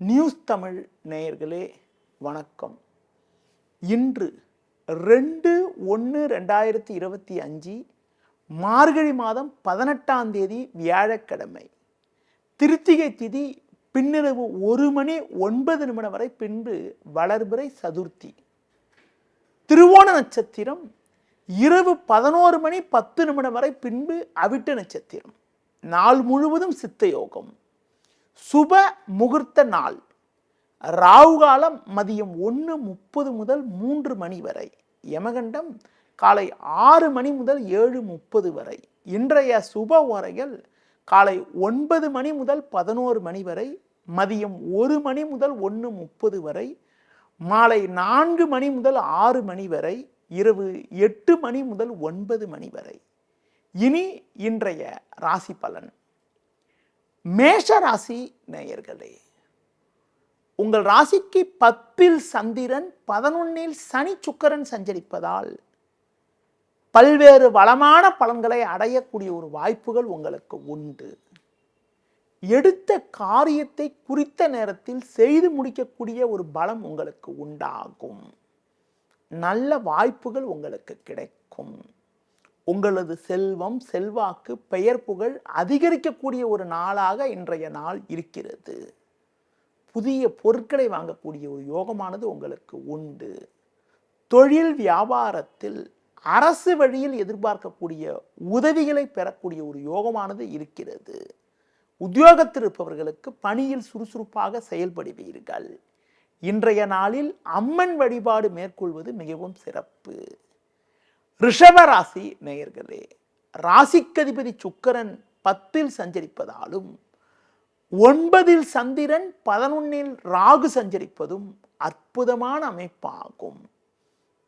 News Tamil நேயர்களே வணக்கம். இன்று 2/1/2025 மார்கழி மாதம் 18ஆம் தேதி வியாழக்கிழமை. திருத்திகை திதி பின்னிரவு 1:09 வரை, பின்பு வளர்பிறை சதுர்த்தி. திருவோண நட்சத்திரம் இரவு 11:10 வரை, பின்பு அவிட்ட நட்சத்திரம். நாள் முழுவதும் சித்த யோகம். சுப முகூர்த்த நாள். ராகு காலம் மதியம் 1:30 முதல் 3 மணி வரை. யமகண்டம் காலை 6 மணி முதல் 7:30 வரை. இன்றைய சுப ஓரைகள் காலை 9 மணி முதல் 11 மணி வரை, மதியம் 1 மணி முதல் 1:30 வரை, மாலை 4 மணி முதல் 6 மணி வரை, இரவு 8 மணி முதல் 9 மணி வரை. இனி இன்றைய ராசி பலன். மேஷ ராசி நேயர்களே, உங்கள் ராசிக்கு 10ல் சந்திரன், 11ல் சனி சுக்கிரன் சஞ்சரிப்பதால் பல்வேறு வளமான பலன்களை அடையக்கூடிய ஒரு வாய்ப்புகள் உங்களுக்கு உண்டு. எடுத்த காரியத்தை குறித்த நேரத்தில் செய்து முடிக்கக்கூடிய ஒரு பலம் உங்களுக்கு உண்டாகும். நல்ல வாய்ப்புகள் உங்களுக்கு கிடைக்கும். உங்களது செல்வம், செல்வாக்கு, பெயர் புகழ் அதிகரிக்கக்கூடிய ஒரு நாளாக இன்றைய நாள் இருக்கிறது. புதிய பொருட்களை வாங்கக்கூடிய ஒரு யோகமானது உங்களுக்கு உண்டு. தொழில் வியாபாரத்தில் அரசு வழியில் எதிர்பார்க்கக்கூடிய உதவிகளை பெறக்கூடிய ஒரு யோகமானது இருக்கிறது. உத்தியோகத்தில் இருப்பவர்களுக்கு பணியில் சுறுசுறுப்பாக செயல்படுவீர்கள். இன்றைய நாளில் அம்மன் வழிபாடு மேற்கொள்வது மிகவும் சிறப்பு. ரிஷப ராசி நேயர்களே, ராசிக்கதிபதி சுக்கிரன் 10ல் சஞ்சரிப்பதாலும் 9ல் சந்திரன் 11ல் ராகு சஞ்சரிப்பதும் அற்புதமான அமைப்பாகும்.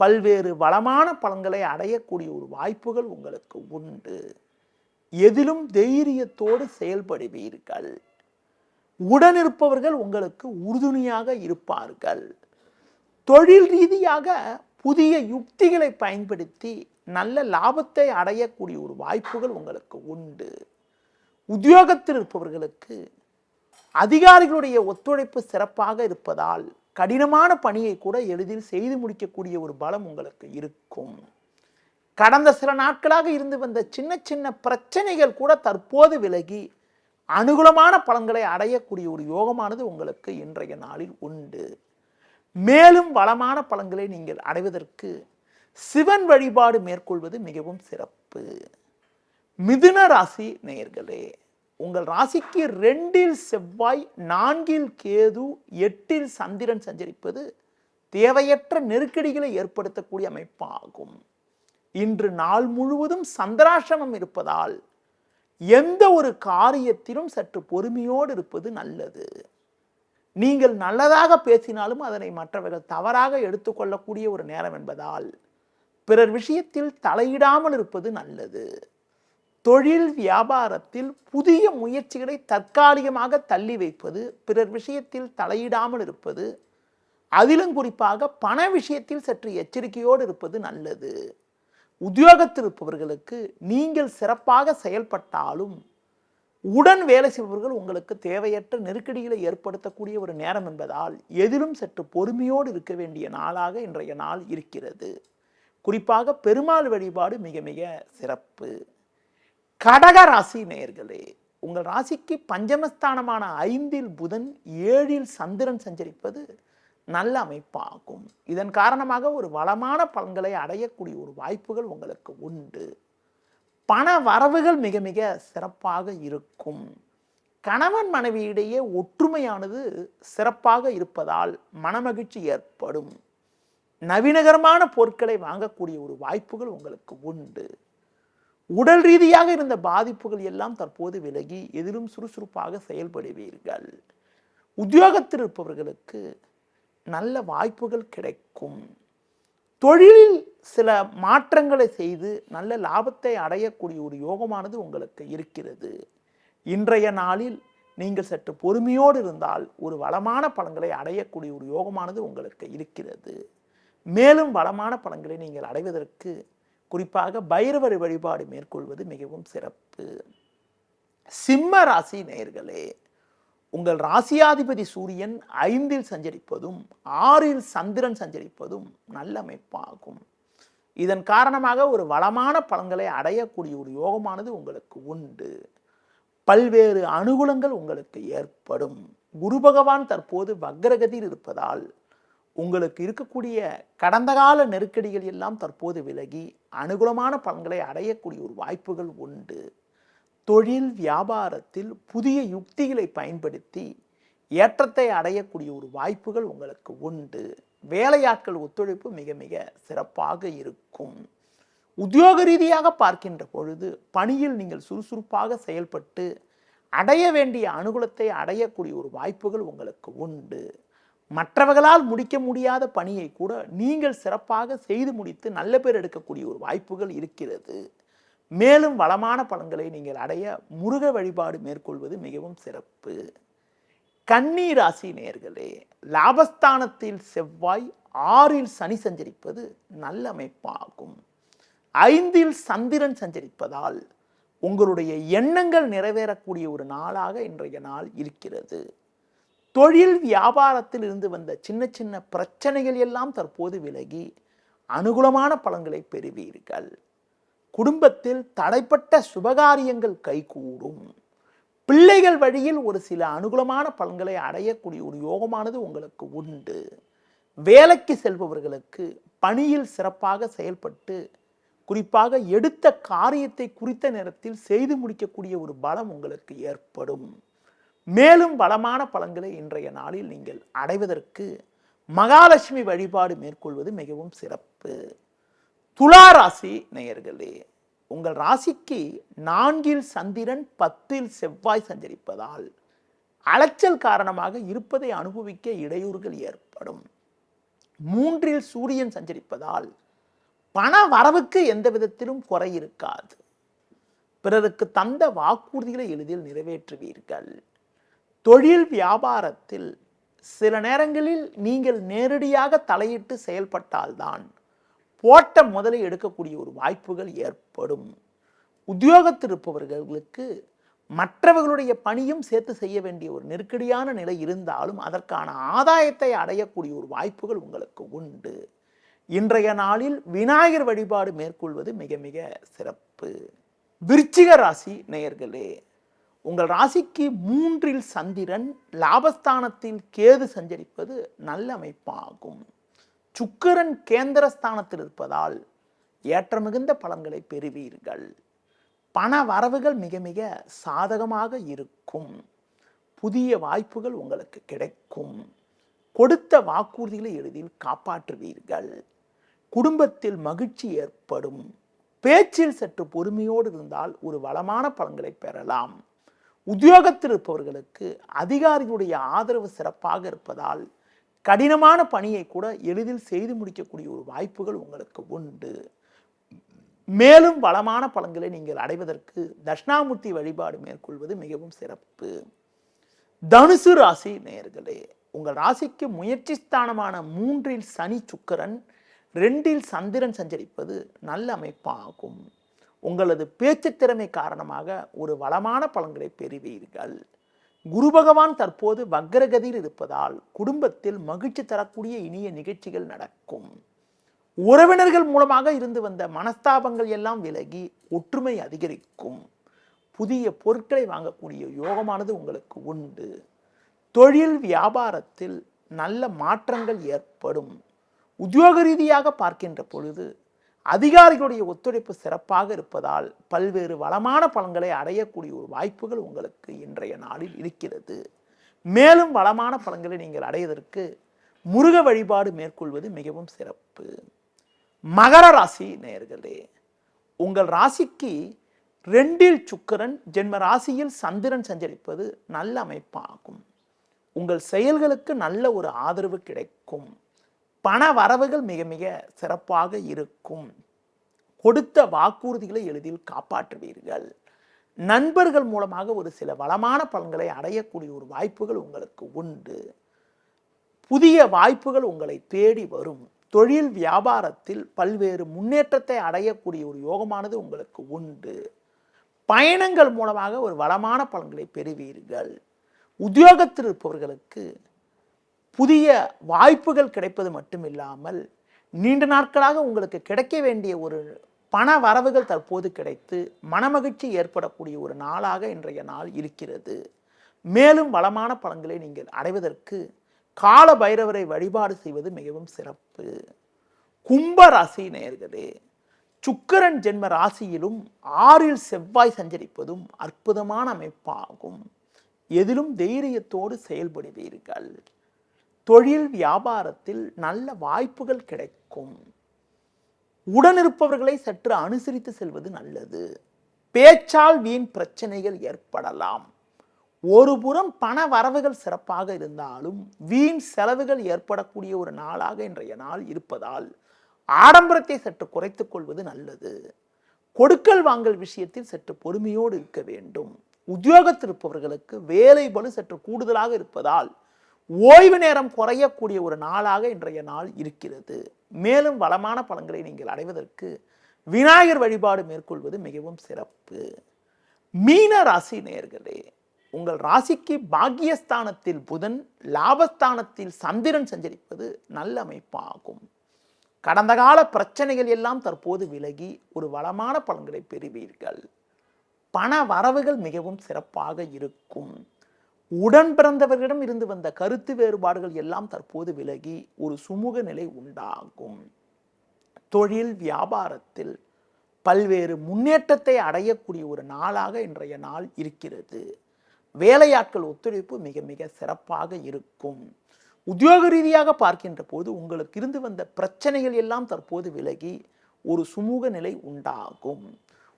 பல்வேறு வளமான பலன்களை அடையக்கூடிய ஒரு வாய்ப்புகள் உங்களுக்கு உண்டு. எதிலும் தைரியத்தோடு செயல்படுவீர்கள். உடனிருப்பவர்கள் உங்களுக்கு உறுதுணையாக இருப்பார்கள். தொழில் ரீதியாக புதிய யுக்திகளை பயன்படுத்தி நல்ல லாபத்தை அடையக்கூடிய ஒரு வாய்ப்புகள் உங்களுக்கு உண்டு. உத்தியோகத்தில் இருப்பவர்களுக்கு அதிகாரிகளுடைய ஒத்துழைப்பு சிறப்பாக இருப்பதால் கடினமான பணியை கூட எளிதில் செய்து முடிக்கக்கூடிய ஒரு பலம் உங்களுக்கு இருக்கும். கடந்த சில நாட்களாக இருந்து வந்த சின்ன சின்ன பிரச்சனைகள் கூட தற்போது விலகி அனுகூலமான பலன்களை அடையக்கூடிய ஒரு யோகமானது உங்களுக்கு இன்றைய நாளில் உண்டு. மேலும் வளமான பலன்களை நீங்கள் அடைவதற்கு சிவன் வழிபாடு மேற்கொள்வது மிகவும் சிறப்பு. மிதுன ராசி நேயர்களே, உங்கள் ராசிக்கு 2ல் செவ்வாய், 4ல் கேது, 8ல் சந்திரன் சஞ்சரிப்பது தேவையற்ற நெருக்கடிகளை ஏற்படுத்தக்கூடிய அமைப்பாகும். இன்று நாள் முழுவதும் சந்திராசிரமம் இருப்பதால் எந்த ஒரு காரியத்திலும் சற்று பொறுமையோடு இருப்பது நல்லது. நீங்கள் நல்லதாக பேசினாலும் அதனை மற்றவர்கள் தவறாக எடுத்துக்கொள்ளக்கூடிய ஒரு நேரம் என்பதால் பிறர் விஷயத்தில் தலையிடாமல் இருப்பது நல்லது. தொழில் வியாபாரத்தில் புதிய முயற்சிகளை தற்காலிகமாக தள்ளி வைப்பது, பிறர் விஷயத்தில் தலையிடாமல் இருப்பது, அதிலும் குறிப்பாக பண விஷயத்தில் சற்று எச்சரிக்கையோடு இருப்பது நல்லது. உத்தியோகத்தில் இருப்பவர்களுக்கு நீங்கள் சிறப்பாக செயல்பட்டாலும் உடன் வேலை செய்பவர்கள் உங்களுக்கு தேவையற்ற நெருக்கடிகளை ஏற்படுத்தக்கூடிய ஒரு நேரம் என்பதால் எதிலும் சற்று பொறுமையோடு இருக்க வேண்டிய நாளாக இன்றைய நாள் இருக்கிறது. குறிப்பாக பெருமாள் வழிபாடு மிக மிக சிறப்பு. கடக ராசி நேயர்களே, உங்கள் ராசிக்கு பஞ்சமஸ்தானமான 5ல் புதன், 7ல் சந்திரன் சஞ்சரிப்பது நல்ல அமைப்பாகும். இதன் காரணமாக ஒரு வளமான பலன்களை அடையக்கூடிய ஒரு வாய்ப்புகள் உங்களுக்கு உண்டு. பண வரவுகள் மிக மிக சிறப்பாக இருக்கும். கணவன் மனைவியிடையே ஒற்றுமையானது சிறப்பாக இருப்பதால் மனமகிழ்ச்சி ஏற்படும். நவீனகரமான பொருட்களை வாங்கக்கூடிய ஒரு வாய்ப்புகள் உங்களுக்கு உண்டு. உடல் ரீதியாக இருந்த பாதிப்புகள் எல்லாம் தற்போது விலகி எதிலும் சுறுசுறுப்பாக செயல்படுவீர்கள். உத்தியோகத்தில் இருப்பவர்களுக்கு நல்ல வாய்ப்புகள் கிடைக்கும். தொழிலில் சில மாற்றங்களை செய்து நல்ல லாபத்தை அடையக்கூடிய ஒரு யோகமானது உங்களுக்கு இருக்கிறது. இன்றைய நாளில் நீங்கள் சற்று பொறுமையோடு இருந்தால் ஒரு வளமான பலன்களை அடையக்கூடிய ஒரு யோகமானது உங்களுக்கு இருக்கிறது. மேலும் வளமான பலன்களை நீங்கள் அடைவதற்கு குறிப்பாக பைரவர் வழிபாடு மேற்கொள்வது மிகவும் சிறப்பு. சிம்ம ராசி நேயர்களே, உங்கள் ராசியாதிபதி சூரியன் 5ல் சஞ்சரிப்பதும் 6ல் சந்திரன் சஞ்சரிப்பதும் நல்ல அமைப்பாகும். இதன் காரணமாக ஒரு வளமான பலன்களை அடையக்கூடிய ஒரு யோகமானது உங்களுக்கு உண்டு. பல்வேறு அனுகூலங்கள் உங்களுக்கு ஏற்படும். குரு பகவான் தற்போது வக்ரகதியில் இருப்பதால் உங்களுக்கு இருக்கக்கூடிய கடந்த கால நெருக்கடிகள் எல்லாம் தற்போது விலகி அனுகூலமான பலன்களை அடையக்கூடிய ஒரு வாய்ப்புகள் உண்டு. தொழில் வியாபாரத்தில் புதிய யுக்திகளை பயன்படுத்தி ஏற்றத்தை அடையக்கூடிய ஒரு வாய்ப்புகள் உங்களுக்கு உண்டு. வேலையாட்கள் ஒத்துழைப்பு மிக மிக சிறப்பாக இருக்கும். உத்தியோக ரீதியாக பார்க்கின்ற பொழுது பணியில் நீங்கள் சுறுசுறுப்பாக செயல்பட்டு அடைய வேண்டிய அனுகூலத்தை அடையக்கூடிய ஒரு வாய்ப்புகள் உங்களுக்கு உண்டு. மற்றவர்களால் முடிக்க முடியாத பணியை கூட நீங்கள் சிறப்பாக செய்து முடித்து நல்ல பேர் எடுக்கக்கூடிய ஒரு வாய்ப்புகள் இருக்கிறது. மேலும் வளமான பலன்களை நீங்கள் அடைய முருக வழிபாடு மேற்கொள்வது மிகவும் சிறப்பு. கன்னி ராசி நேயர்களே, லாபஸ்தானத்தில் செவ்வாய் 6ல் சனி சஞ்சரிப்பது நல்ல அமைப்பாகும். 5ல் சந்திரன் சஞ்சரிப்பதால் உங்களுடைய எண்ணங்கள் நிறைவேறக்கூடிய ஒரு நாளாக இன்றைய நாள் இருக்கிறது. தொழில் வியாபாரத்தில் இருந்து வந்த சின்ன சின்ன பிரச்சனைகள் எல்லாம் தற்போது விலகி அனுகூலமான பலன்களை பெறுவீர்கள். குடும்பத்தில் தடைப்பட்ட சுபகாரியங்கள் கைகூடும். பிள்ளைகள் வழியில் ஒரு சில அனுகூலமான பலன்களை அடையக்கூடிய ஒரு யோகமானது உங்களுக்கு உண்டு. வேலைக்கு செல்பவர்களுக்கு பணியில் சிறப்பாக செயல்பட்டு குறிப்பாக எடுத்த காரியத்தை குறித்த நேரத்தில் செய்து முடிக்கக்கூடிய ஒரு பலம் உங்களுக்கு ஏற்படும். மேலும் வளமான பலன்களை இன்றைய நாளில் நீங்கள் அடைவதற்கு மகாலட்சுமி வழிபாடு மேற்கொள்வது மிகவும் சிறப்பு. துலா ராசி நேயர்களே, உங்கள் ராசிக்கு 4ல் சந்திரன் 10ல் செவ்வாய் சஞ்சரிப்பதால் அலைச்சல் காரணமாக இருப்பதை அனுபவிக்க இடையூறுகள் ஏற்படும். 3ல் சூரியன் சஞ்சரிப்பதால் பண வரவுக்கு எந்த விதத்திலும் குறை இருக்காது. பிறருக்கு தந்த வாக்குறுதிகளை எளிதில் நிறைவேற்றுவீர்கள். தொழில் வியாபாரத்தில் சில நேரங்களில் நீங்கள் நேரடியாக தலையிட்டு செயல்பட்டால்தான் போட்ட முதலை எடுக்கக்கூடிய ஒரு வாய்ப்புகள் ஏற்படும். உத்தியோகத்தில் இருப்பவர்களுக்கு மற்றவர்களுடைய பணியும் சேர்த்து செய்ய வேண்டிய ஒரு நெருக்கடியான நிலை இருந்தாலும் அதற்கான ஆதாயத்தை அடையக்கூடிய ஒரு வாய்ப்புகள் உங்களுக்கு உண்டு. இன்றைய நாளில் விநாயகர் வழிபாடு மேற்கொள்வது மிக மிக சிறப்பு. விருச்சிக ராசி நேயர்களே, உங்கள் ராசிக்கு 3ல் சந்திரன் லாபஸ்தானத்தில் கேது சஞ்சரிப்பது நல்ல அமைப்பாகும். சுக்கிரன் கேந்திரஸ்தானத்தில் இருப்பதால் ஏற்ற மிகுந்த பலன்களை பெறுவீர்கள். பண வரவுகள் மிக மிக சாதகமாக இருக்கும். புதிய வாய்ப்புகள் உங்களுக்கு கிடைக்கும். கொடுத்த வாக்குறுதிகளை எளிதில் காப்பாற்றுவீர்கள். குடும்பத்தில் மகிழ்ச்சி ஏற்படும். பேச்சில் சற்று பொறுமையோடு இருந்தால் ஒரு வளமான பலன்களை பெறலாம். உத்தியோகத்தில் இருப்பவர்களுக்கு அதிகாரிகளுடைய ஆதரவு சிறப்பாக இருப்பதால் கடினமான பணியை கூட எளிதில் செய்து முடிக்கக்கூடிய ஒரு வாய்ப்புகள் உங்களுக்கு உண்டு. மேலும் வளமான பலன்களை நீங்கள் அடைவதற்கு தட்சிணாமூர்த்தி வழிபாடு மேற்கொள்வது மிகவும் சிறப்பு. தனுசு ராசி நேயர்களே, உங்கள் ராசிக்கு முயற்சி ஸ்தானமான 3ல் சனி சுக்கிரன் 2ல் சந்திரன் சஞ்சரிப்பது நல்ல அமைப்பாகும். உங்களது பேச்சு திறமை காரணமாக ஒரு வளமான பலன்களை பெறுவீர்கள். குரு பகவான் தற்போது வக்ரகதியில் இருப்பதால் குடும்பத்தில் மகிழ்ச்சி தரக்கூடிய இனிய நிகழ்ச்சிகள் நடக்கும். உறவினர்கள் மூலமாக இருந்து வந்த மனஸ்தாபங்கள் எல்லாம் விலகி ஒற்றுமை அதிகரிக்கும். புதிய பொருட்களை வாங்கக்கூடிய யோகமானது உங்களுக்கு உண்டு. தொழில் வியாபாரத்தில் நல்ல மாற்றங்கள் ஏற்படும். உத்தியோக ரீதியாக பார்க்கின்ற பொழுது அதிகாரிகளுடைய ஒத்துழைப்பு சிறப்பாக இருப்பதால் பல்வேறு வளமான பலன்களை அடையக்கூடிய ஒரு வாய்ப்புகள் உங்களுக்கு இன்றைய நாளில் இருக்கிறது. மேலும் வளமான பலன்களை நீங்கள் அடைவதற்கு முருக வழிபாடு மேற்கொள்வது மிகவும் சிறப்பு. மகர ராசி நேயர்களே, உங்கள் ராசிக்கு 2ல் சுக்கிரன் ஜென்ம ராசியில் சந்திரன் சஞ்சரிப்பது நல்ல அமைப்பாகும். உங்கள் செயல்களுக்கு நல்ல ஒரு ஆதரவு கிடைக்கும். பண வரவுகள் மிக மிக சிறப்பாக இருக்கும். கொடுத்த வாக்குறுதிகளை எளிதில் காப்பாற்றுவீர்கள். நண்பர்கள் மூலமாக ஒரு சில வளமான பலன்களை அடையக்கூடிய ஒரு வாய்ப்புகள் உங்களுக்கு உண்டு. புதிய வாய்ப்புகள் உங்களை தேடி வரும். தொழில் வியாபாரத்தில் பல்வேறு முன்னேற்றத்தை அடையக்கூடிய ஒரு யோகமானது உங்களுக்கு உண்டு. பயணங்கள் மூலமாக ஒரு வளமான பலன்களை பெறுவீர்கள். உத்தியோகத்தில் இருப்பவர்களுக்கு புதிய வாய்ப்புகள் கிடைப்பது மட்டுமில்லாமல் நீண்ட நாட்களாக உங்களுக்கு கிடைக்க வேண்டிய ஒரு பண வரவுகள் தற்போது கிடைத்து மனமகிழ்ச்சி ஏற்படக்கூடிய ஒரு நாளாக இன்றைய நாள் இருக்கிறது. மேலும் வளமான பலன்களை நீங்கள் அடைவதற்கு கால பைரவரை வழிபாடு செய்வது மிகவும் சிறப்பு. கும்ப ராசி நேயர்களே, சுக்கிரன் ஜென்ம ராசியிலும் 6ல் செவ்வாய் சஞ்சரிப்பதும் அற்புதமான அமைப்பாகும். எதிலும் தைரியத்தோடு செயல்படுவீர்கள். தொழில் வியாபாரத்தில் நல்ல வாய்ப்புகள் கிடைக்கும். உடனிருப்பவர்களை சற்று அனுசரித்து செல்வது நல்லது. பேச்சால் வீண் பிரச்சனைகள் ஏற்படலாம். ஒரு புறம் பண வரவுகள் சிறப்பாக இருந்தாலும் வீண் செலவுகள் ஏற்படக்கூடிய ஒரு நாளாக இன்றைய நாள் இருப்பதால் ஆடம்பரத்தை சற்று குறைத்துக் கொள்வது நல்லது. கொடுக்கல் வாங்கல் விஷயத்தில் சற்று பொறுமையோடு இருக்க வேண்டும். உத்தியோகத்தில் இருப்பவர்களுக்கு வேலை பளு சற்று கூடுதலாக இருப்பதால் ஓய்வு நேரம் குறையக்கூடிய ஒரு நாளாக இன்றைய நாள் இருக்கிறது. மேலும் வளமான பலன்களை நீங்கள் அடைவதற்கு விநாயகர் வழிபாடு மேற்கொள்வது மிகவும் சிறப்பு. மீன ராசி நேயர்களே, உங்கள் ராசிக்கு பாக்கியஸ்தானத்தில் புதன், லாபஸ்தானத்தில் சந்திரன் சஞ்சரிப்பது நல்ல அமைப்பாகும். கடந்த கால பிரச்சனைகள் எல்லாம் தற்போது விலகி ஒரு வளமான பலன்களை பெறுவீர்கள். பண வரவுகள் மிகவும் சிறப்பாக இருக்கும். உடன் பிறந்தவர்களிடம் இருந்து வந்த கருத்து வேறுபாடுகள் எல்லாம் தற்போது விலகி ஒரு சுமூக நிலை உண்டாகும். தொழில் வியாபாரத்தில் பல்வேறு முன்னேற்றத்தை அடையக்கூடிய ஒரு நாளாக இன்றைய நாள் இருக்கிறது. வேலையாட்கள் ஒத்துழைப்பு மிக மிக சிறப்பாக இருக்கும். உத்தியோக ரீதியாக பார்க்கின்ற போது உங்களுக்கு இருந்து வந்த பிரச்சனைகள் எல்லாம் தற்போது விலகி ஒரு சுமூக நிலை உண்டாகும்.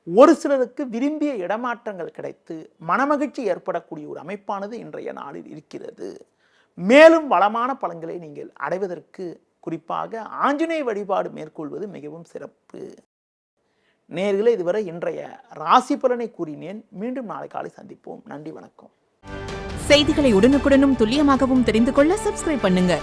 ஒரு சிலருக்கு விரும்பிய இடமாற்றங்கள் கிடைத்து மனமகிழ்ச்சி ஏற்படக்கூடிய ஒரு அமைப்பானது இன்றைய நாளில் இருக்கிறது. மேலும் வளமான பலன்களை நீங்கள் அடைவதற்கு குறிப்பாக ஆஞ்சநேய வழிபாடு மேற்கொள்வது மிகவும் சிறப்பு. நேயர்களே, இதுவரை இன்றைய ராசி பலனை கூறினேன். மீண்டும் நாளை காலை சந்திப்போம். நன்றி, வணக்கம். செய்திகளை உடனுக்குடனும் துல்லியமாகவும் தெரிந்து கொள்ள சப்ஸ்கிரைப் பண்ணுங்க.